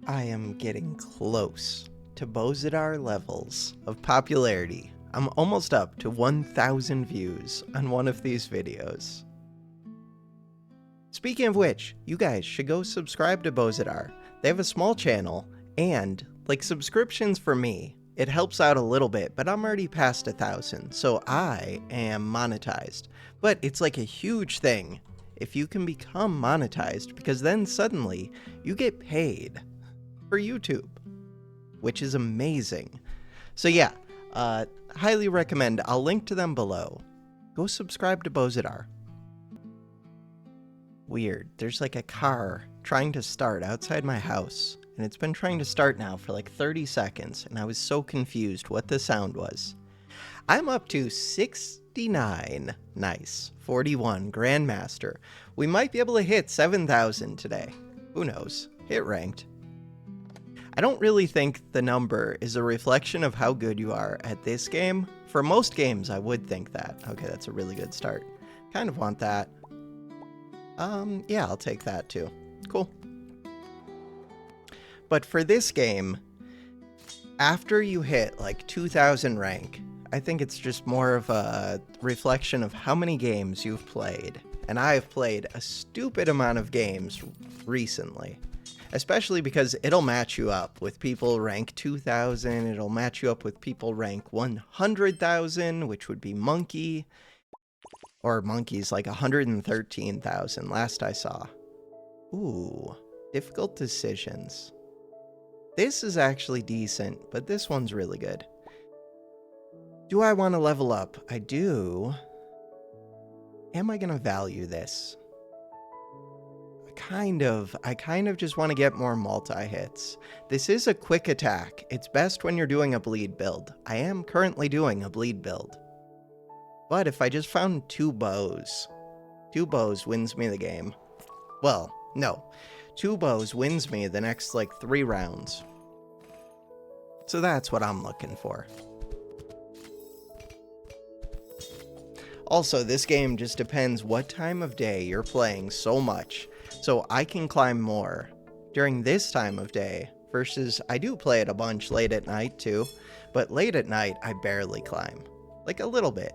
I am getting close to Bozidar levels of popularity. I'm almost up to 1,000 views on one of these videos. Speaking of which, you guys should go subscribe to Bozidar. They have a small channel, and, subscriptions for me, it helps out a little bit, but I'm already past 1,000, so I am monetized. But it's like a huge thing if you can become monetized, because then suddenly you get paid for YouTube, which is amazing. So yeah, highly recommend. I'll link to them below. Go subscribe to Bozidar. Weird. There's like a car trying to start outside my house, and it's been trying to start now for like 30 seconds, and I was so confused what the sound was. I'm up to 69. Nice. 41. Grandmaster. We might be able to hit 7,000 today. Who knows? Hit ranked. I don't really think the number is a reflection of how good you are at this game. For most games, I would think that. Okay, that's a really good start. Kind of want that. Yeah, I'll take that too. Cool. But for this game, after you hit like 2,000 rank, I think it's just more of a reflection of how many games you've played. And I have played a stupid amount of games recently. Especially because it'll match you up with people rank 2,000, it'll match you up with people rank 100,000, which would be Monkey, or Monkey's like 113,000 last I saw. Ooh, difficult decisions. This is actually decent, but this one's really good. Do I want to level up? I do. Am I going to value this? I kind of just want to get more multi-hits. This is a quick attack. It's best when you're doing a bleed build. I am currently doing a bleed build. But if I just found 2 bows wins me the game. Well, no. 2 bows wins me the next, 3 rounds. So that's what I'm looking for. Also, this game just depends what time of day you're playing so much. So I can climb more during this time of day versus I do play it a bunch late at night too, but late at night I barely climb. Like a little bit.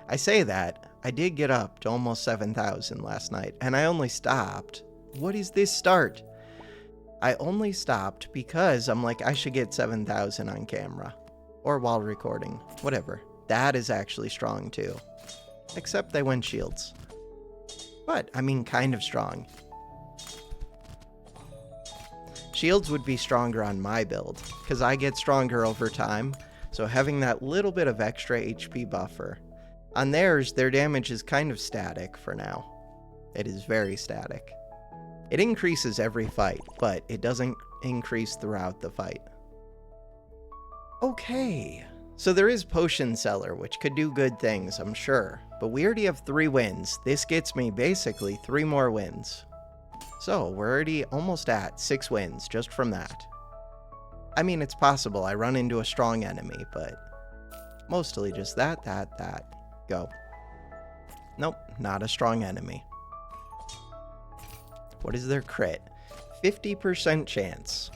I say that, I did get up to almost 7,000 last night and I only stopped. What is this start? I only stopped because I'm like I should get 7,000 on camera. Or while recording, whatever. That is actually strong too. Except they went shields. But, I mean, kind of strong. Shields would be stronger on my build, because I get stronger over time, so having that little bit of extra HP buffer. On theirs, their damage is kind of static for now. It is very static. It increases every fight, but it doesn't increase throughout the fight. Okay. So there is Potion Seller, which could do good things, I'm sure. But we already have 3 wins. This gets me basically 3 more wins. So we're already almost at 6 wins just from that. I mean, it's possible I run into a strong enemy, but mostly just that. Go. Nope, not a strong enemy. What is their crit? 50% chance.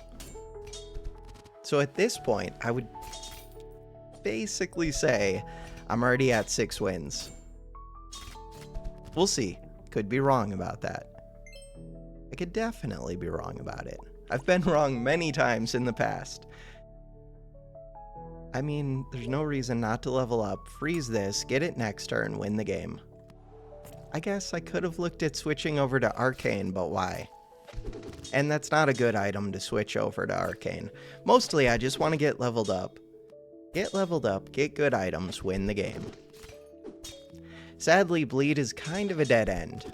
So at this point, I would basically say I'm already at 6 wins. We'll see. Could be wrong about that. I could definitely be wrong about it. I've been wrong many times in the past. I mean, there's no reason not to level up, freeze this, get it next turn, win the game. I guess I could have looked at switching over to Arcane, but why? And that's not a good item to switch over to Arcane. Mostly I just want to get leveled up. Get leveled up, get good items, win the game. Sadly, Bleed is kind of a dead end.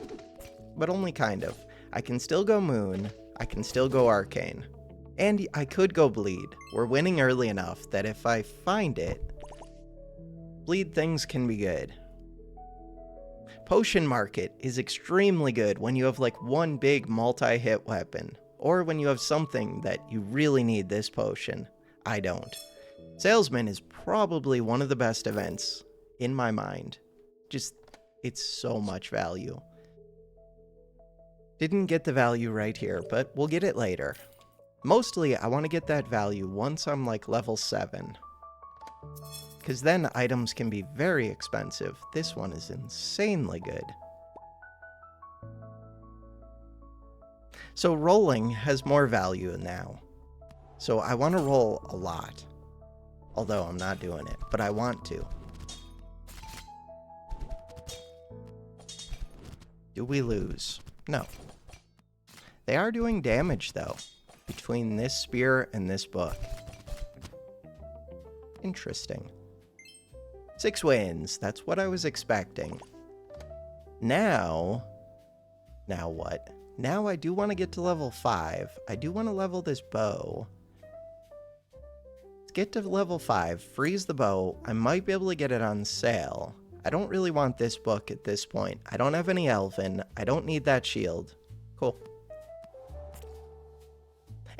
But only kind of. I can still go Moon, I can still go Arcane. And I could go Bleed. We're winning early enough that if I find it, Bleed things can be good. Potion Market is extremely good when you have one big multi-hit weapon. Or when you have something that you really need this potion. I don't. Salesman is probably one of the best events, in my mind. Just, it's so much value. Didn't get the value right here, but we'll get it later. Mostly, I want to get that value once I'm like level 7. Because then items can be very expensive. This one is insanely good. So rolling has more value now. So I want to roll a lot. Although I'm not doing it, but I want to. Do we lose? No. They are doing damage, though, between this spear and this book. Interesting. 6 wins. That's what I was expecting. Now what? Now I do want to get to level 5. I do want to level this bow. Let's get to level 5, freeze the bow. I might be able to get it on sale. I don't really want this book at this point. I don't have any elven. I don't need that shield. Cool.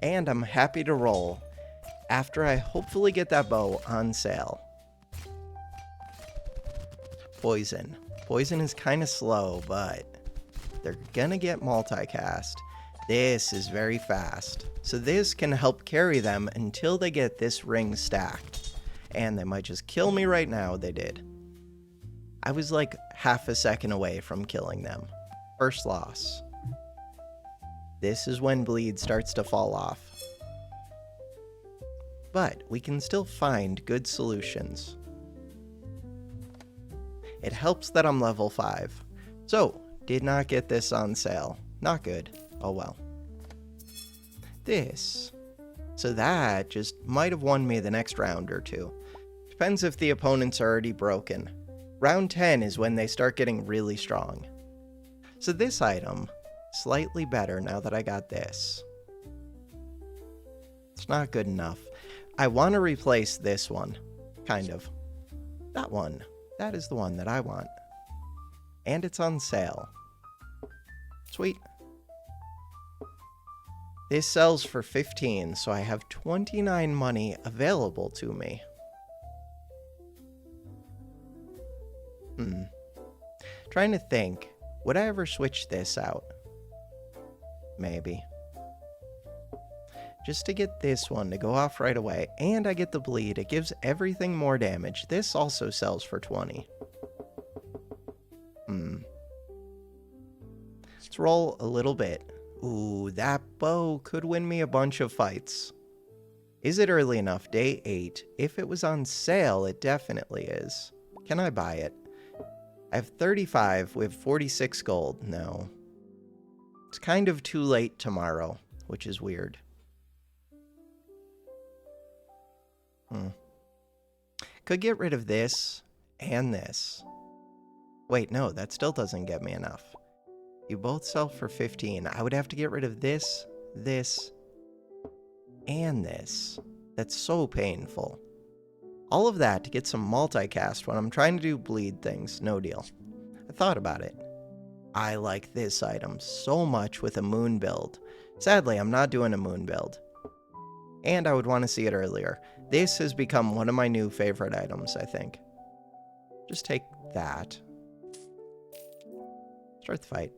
And I'm happy to roll after I hopefully get that bow on sale. Poison. Poison is kind of slow, but they're gonna get multicast. This is very fast. So this can help carry them until they get this ring stacked. And they might just kill me right now. They did. I was like half a second away from killing them. First loss. This is when bleed starts to fall off. But we can still find good solutions. It helps that I'm level 5. So, did not get this on sale. Not good. Oh well. This. So that just might have won me the next round or two. Depends if the opponent's already broken. Round 10 is when they start getting really strong. So this item, slightly better now that I got this. It's not good enough. I want to replace this one. Kind of. That one. That is the one that I want. And it's on sale. Sweet. This sells for 15, so I have 29 money available to me. Trying to think, would I ever switch this out? Maybe. Just to get this one to go off right away, and I get the bleed. It gives everything more damage. This also sells for 20. Let's roll a little bit. Ooh, that bow could win me a bunch of fights. Is it early enough? Day 8. If it was on sale, it definitely is. Can I buy it? I have 35 with 46 gold. No. It's kind of too late tomorrow, which is weird. Could get rid of this and this. Wait, no, that still doesn't get me enough. You both sell for 15. I would have to get rid of this, this, and this. That's so painful. All of that to get some multicast when I'm trying to do bleed things. No deal. I thought about it. I like this item so much with a moon build. Sadly, I'm not doing a moon build. And I would want to see it earlier. This has become one of my new favorite items, I think. Just take that. Start the fight.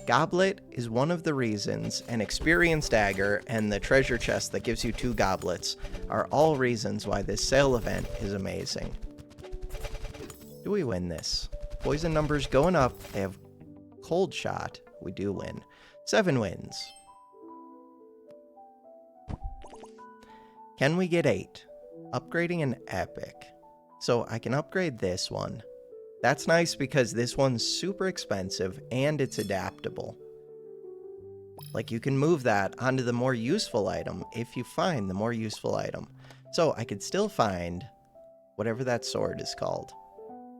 Goblet is one of the reasons, and Experience Dagger and the treasure chest that gives you 2 goblets are all reasons why this sale event is amazing. Do we win this? Poison numbers going up. They have cold shot. We do win. 7 wins. Can we get 8? Upgrading an epic. So I can upgrade this one. That's nice because this one's super expensive and it's adaptable. Like you can move that onto the more useful item if you find the more useful item. So I could still find whatever that sword is called.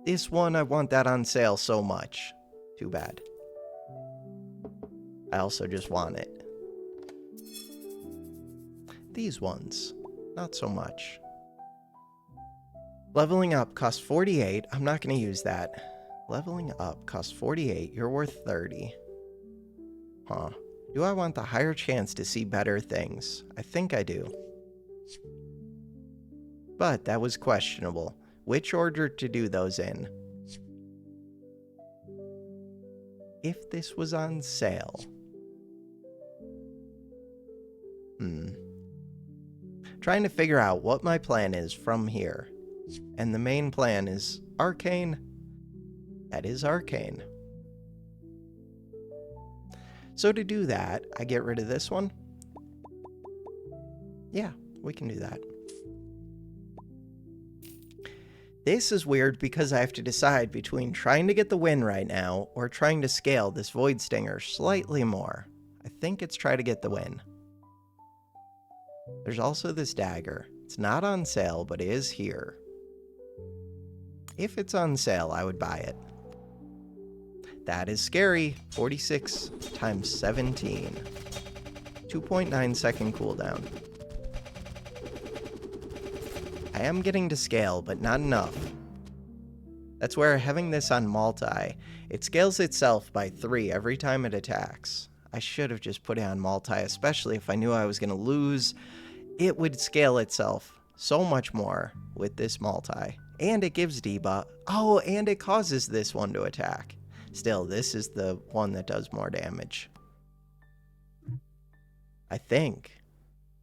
This one, I want that on sale so much. Too bad. I also just want it. These ones, not so much. Leveling up costs 48. I'm not going to use that. Leveling up costs 48. You're worth 30. Huh. Do I want the higher chance to see better things? I think I do. But that was questionable. Which order to do those in? if this was on sale. Trying to figure out what my plan is from here. And the main plan is Arcane. That is Arcane. So to do that, I get rid of this one. Yeah, we can do that. This is weird because I have to decide between trying to get the win right now or trying to scale this Void Stinger slightly more. I think it's try to get the win. There's also this dagger. It's not on sale, but it is here. If it's on sale, I would buy it. That is scary. 46 times 17. 2.9 second cooldown. I am getting to scale, but not enough. That's where having this on multi, it scales itself by 3 every time it attacks. I should have just put it on multi, especially if I knew I was going to lose. It would scale itself so much more with this multi. And it gives debuff. Oh, and it causes this one to attack. Still, this is the one that does more damage. I think.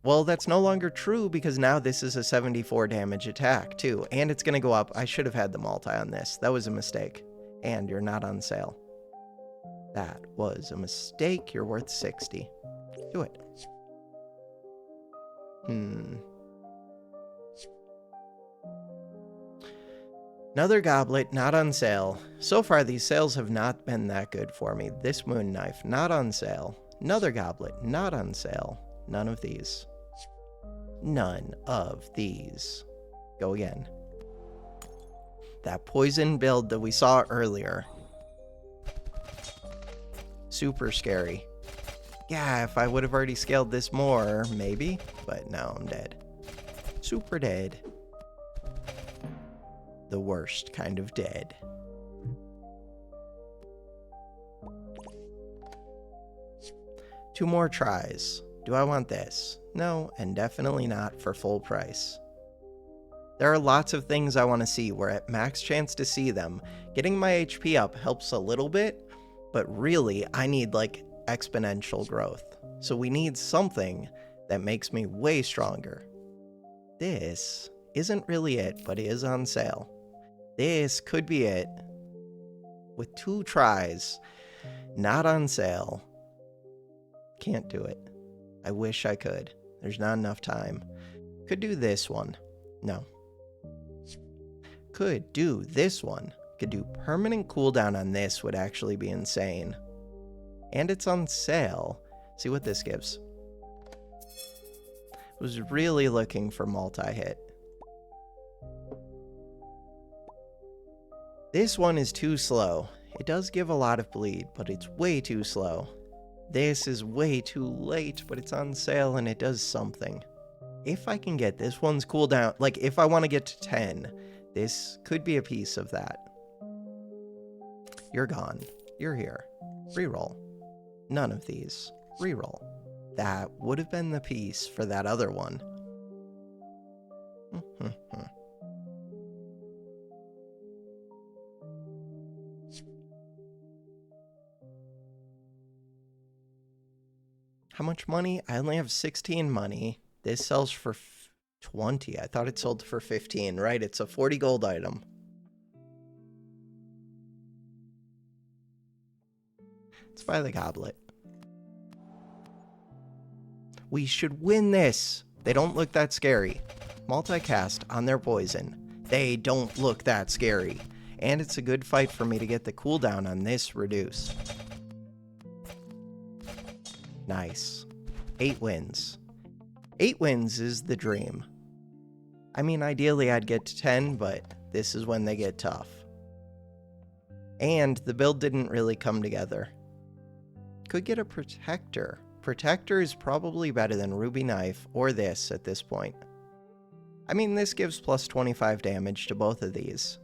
Well, that's no longer true because now this is a 74 damage attack too. And it's going to go up. I should have had the multi on this. That was a mistake. And you're not on sale. That was a mistake. You're worth 60. Do it. Another goblet, not on sale. So far, these sales have not been that good for me. This moon knife, not on sale. Another goblet, not on sale. None of these. None of these. Go again. That poison build that we saw earlier. Super scary. Yeah, if I would have already scaled this more, maybe. But no, I'm dead. Super dead. The worst kind of dead. Two more tries. Do I want this? No, and definitely not for full price. There are lots of things I want to see where at max chance to see them, getting my HP up helps a little bit, but really I need like exponential growth. So we need something that makes me way stronger. This isn't really it, but it is on sale. This could be it. With 2 tries, not on sale. Can't do it. I wish I could. There's not enough time. Could do this one. No. Could do this one. Could do permanent cooldown on this would actually be insane. And it's on sale. See what this gives. Was really looking for multi-hit. This one is too slow. It does give a lot of bleed, but it's way too slow. This is way too late, but it's on sale and it does something. If I can get this one's cooldown, like if I want to get to 10, this could be a piece of that. You're gone. You're here. Reroll. None of these. Reroll. That would have been the piece for that other one. How much money? I only have 16 money. This sells for 20. I thought it sold for 15, right? It's a 40 gold item. Let's buy the goblet. We should win this. They don't look that scary. Multicast on their poison. They don't look that scary. And it's a good fight for me to get the cooldown on this reduced. Nice. 8 wins. 8 wins is the dream. I mean, ideally I'd get to 10, but this is when they get tough. And the build didn't really come together. Could get a protector. Protector is probably better than Ruby Knife or this at this point. I mean, this gives plus 25 damage to both of these.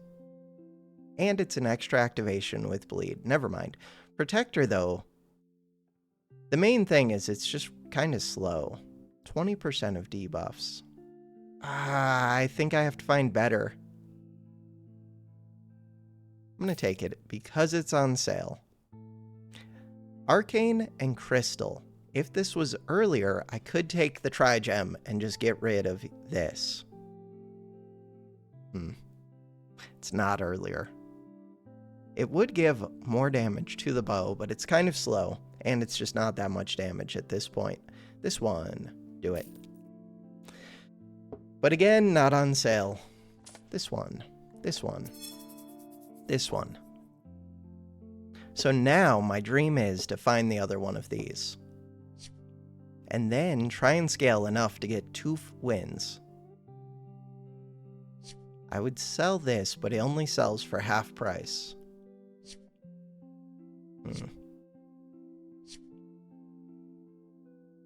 And it's an extra activation with bleed. Never mind. Protector, though, the main thing is it's just kind of slow. 20% of debuffs. I think I have to find better. I'm going to take it because it's on sale. Arcane and Crystal. If this was earlier, I could take the Trigem and just get rid of this. It's not earlier. It would give more damage to the bow, but it's kind of slow, and it's just not that much damage at this point. This one, do it. But again, not on sale. This one, this one, this one. So now my dream is to find the other one of these. And then try and scale enough to get 2 wins. I would sell this, but it only sells for half price.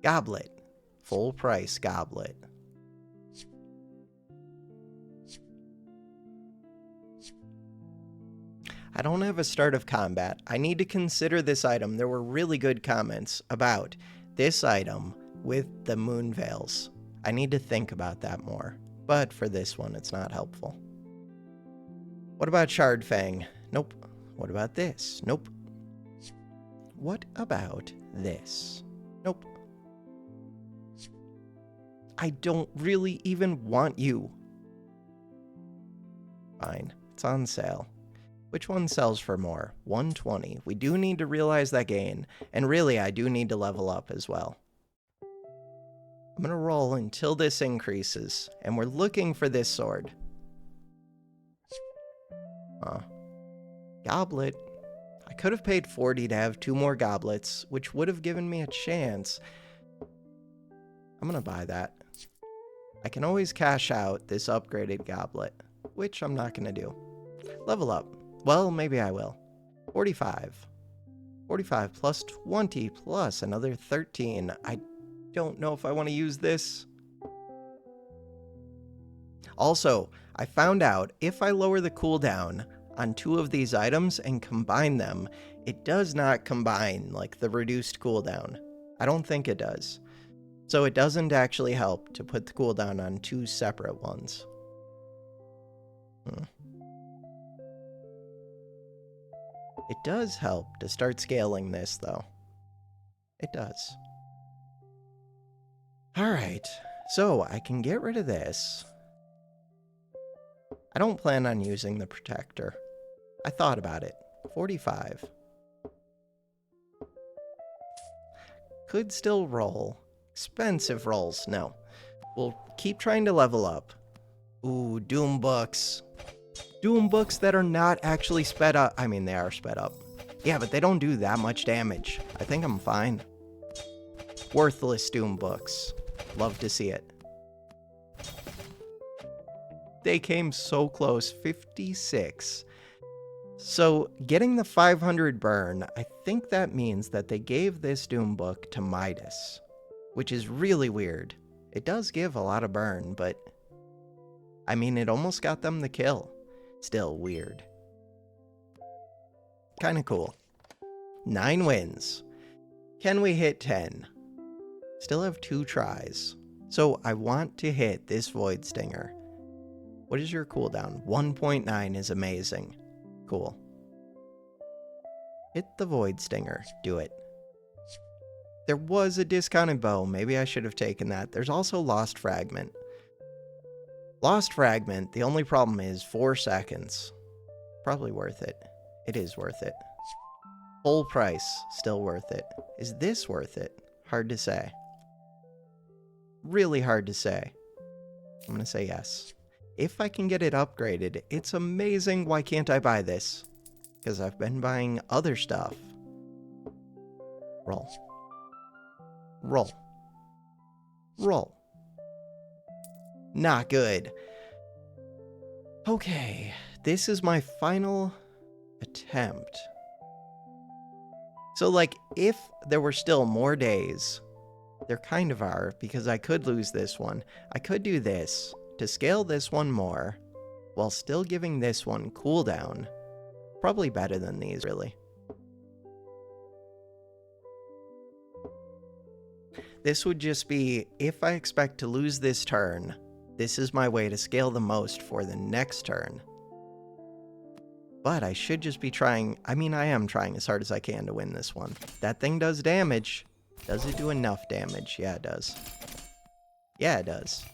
Goblet. Full price goblet. I don't have a start of combat. I need to consider this item. There were really good comments about this item with the moon veils. I need to think about that more. But for this one, it's not helpful. What about Shardfang? Nope. What about this? Nope. What about this? Nope. I don't really even want you. Fine. It's on sale. Which one sells for more? 120. We do need to realize that gain. And really, I do need to level up as well. I'm going to roll until this increases. And we're looking for this sword. Goblet. I could have paid 40 to have 2 more goblets, which would have given me a chance. I'm going to buy that. I can always cash out this upgraded goblet, which I'm not going to do. Level up. Well, maybe I will. 45. 45 plus 20 plus another 13. I don't know if I want to use this. Also, I found out if I lower the cooldown on 2 of these items and combine them, it does not combine like the reduced cooldown. I don't think it does. So it doesn't actually help to put the cooldown on 2 separate ones. It does help to start scaling this, though. It does. Alright, so I can get rid of this. I don't plan on using the protector. I thought about it. 45. Could still roll. Expensive rolls, no. We'll keep trying to level up. Ooh, Doom books. Doom books that are not actually sped up. I mean, they are sped up. Yeah, but they don't do that much damage. I think I'm fine. Worthless Doom books. Love to see it. They came so close. 56. So, getting the 500 burn, I think that means that they gave this Doom book to Midas. Which is really weird. It does give a lot of burn, but... I mean, it almost got them the kill. Still weird. Kinda cool. 9 wins. Can we hit 10? Still have 2 tries. So I want to hit this Void Stinger. What is your cooldown? 1.9 is amazing. Cool. Hit the Void Stinger. Do it. There was a discounted bow. Maybe I should have taken that. There's also Lost Fragment. Lost Fragment, the only problem is 4 seconds. Probably worth it. It is worth it. Full price, still worth it. Is this worth it? Hard to say. Really hard to say. I'm gonna say yes. If I can get it upgraded, it's amazing. Why can't I buy this? Because I've been buying other stuff. Roll. Roll. Roll. Not good. Okay, this is my final attempt. So, like, if there were still more days, there kind of are, because I could lose this one. I could do this to scale this one more, while still giving this one cooldown. Probably better than these, really. This would just be, if I expect to lose this turn, this is my way to scale the most for the next turn. But I should just be trying... I mean, I am trying as hard as I can to win this one. That thing does damage. Does it do enough damage? Yeah, it does. Yeah, it does.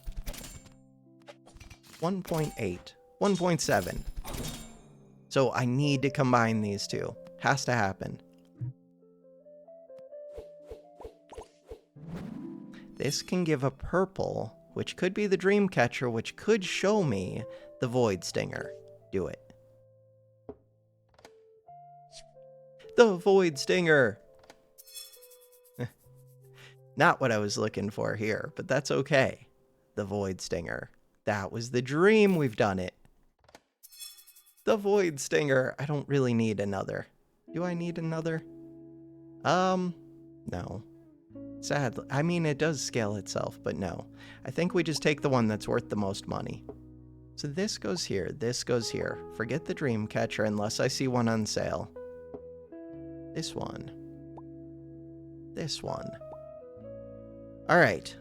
1.8. 1.7. So I need to combine these two. Has to happen. This can give a purple, which could be the Dreamcatcher, which could show me the Void Stinger. Do it. The Void Stinger! Not what I was looking for here, but that's okay. The Void Stinger. That was the dream. We've done it. The Void Stinger. I don't really need another. Do I need another? No. Sadly. I mean, it does scale itself, but no. I think we just take the one that's worth the most money. So this goes here. This goes here. Forget the Dreamcatcher unless I see one on sale. This one. This one. Alright.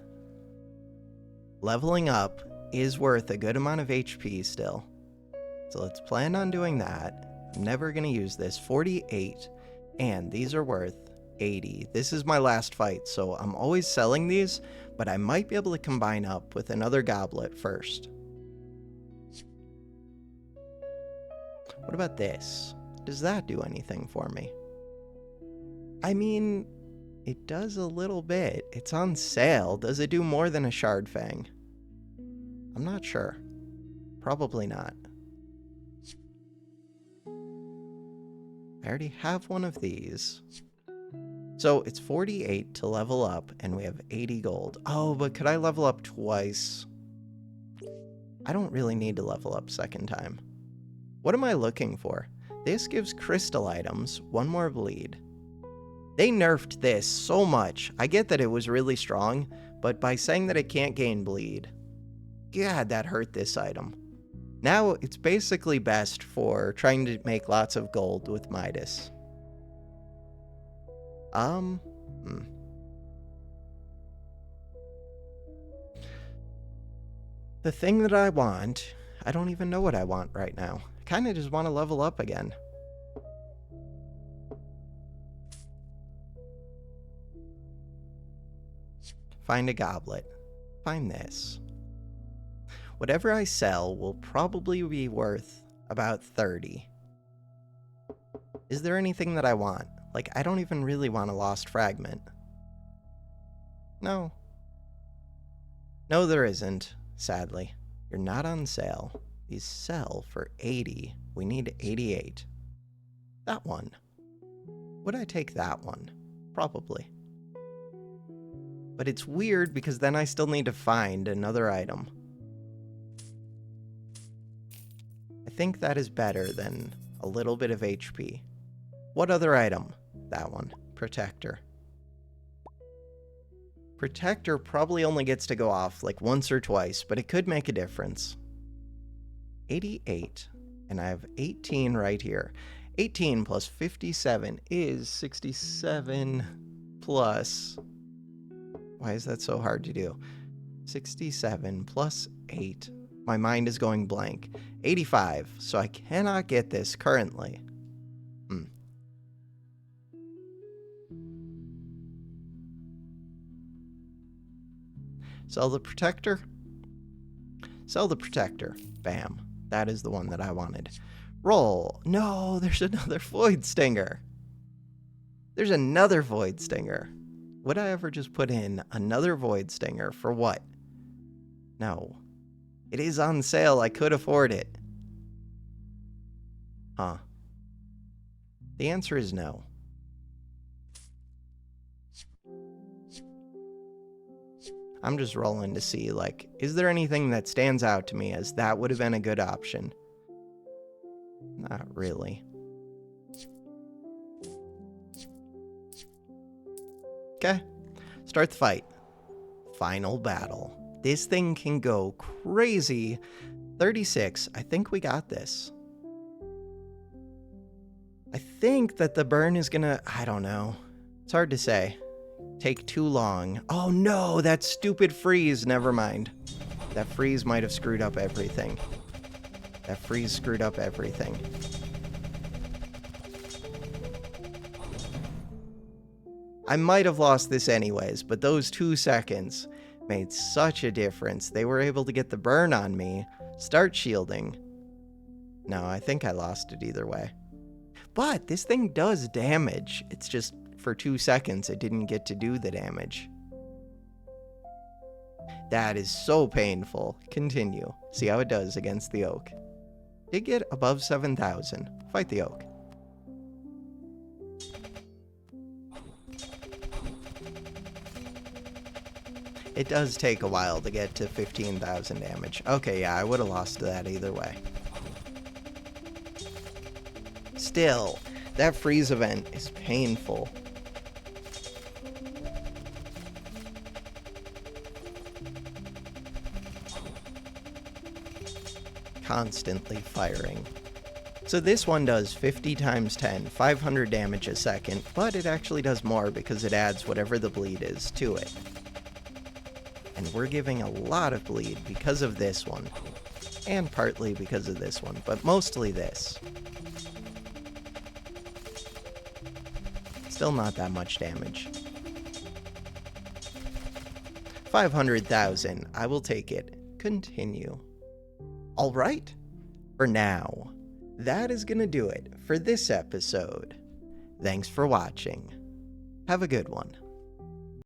Leveling up is worth a good amount of HP still. So let's plan on doing that. I'm never going to use this. 48. And these are worth 80. This is my last fight, so I'm always selling these, but I might be able to combine up with another goblet first. What about this? Does that do anything for me? I mean, it does a little bit. It's on sale. Does it do more than a Shard Fang? I'm not sure. Probably not. I already have one of these. So it's 48 to level up, and we have 80 gold. Oh, but could I level up twice? I don't really need to level up second time. What am I looking for? This gives crystal items, one more bleed. They nerfed this so much. I get that it was really strong, but by saying that it can't gain bleed, God, that hurt this item. Now it's basically best for trying to make lots of gold with Midas. The thing that I want, I don't even know what I want right now. I kind of just want to level up again. Find a goblet. Find this. Whatever I sell will probably be worth about 30. Is there anything that I want? Like, I don't even really want a lost fragment. No. No, there isn't, sadly. You're not on sale. These sell for 80. We need 88. That one. Would I take that one? Probably. But it's weird because then I still need to find another item. I think that is better than a little bit of HP. What other item? That one. Protector. Protector probably only gets to go off like once or twice, but it could make a difference. 88. And I have 18 right here. 18 plus 57 is 67 plus... Why is that so hard to do? 67 plus 8. My mind is going blank. 85. So I cannot get this currently. Sell the Protector? Sell the Protector. Bam. That is the one that I wanted. Roll. No, there's another Void Stinger. There's another Void Stinger. Would I ever just put in another Void Stinger for what? No. It is on sale. I could afford it. Huh. The answer is no. I'm just rolling to see, like, is there anything that stands out to me as that would have been a good option? Not really. Okay, start the fight. Final battle. This thing can go crazy. 36, I think we got this. I think that the burn is gonna, I don't know. It's hard to say. Take too long. Oh no, that stupid freeze, never mind. That freeze might have screwed up everything. That freeze screwed up everything. I might have lost this anyways, but those 2 seconds made such a difference. They were able to get the burn on me, start shielding. No, I think I lost it either way. But this thing does damage. It's just for 2 seconds it didn't get to do the damage. That is so painful. Continue. See how it does against the Oak. Did get above 7,000. Fight the Oak. It does take a while to get to 15,000 damage. Okay, yeah, I would have lost that either way. Still, that freeze event is painful. Constantly firing. So this one does 50 times 10, 500 damage a second, but it actually does more because it adds whatever the bleed is to it. And we're giving a lot of bleed because of this one. And partly because of this one, but mostly this. Still not that much damage. 500,000. I will take it. Continue. Alright. For now, that is gonna do it for this episode. Thanks for watching. Have a good one.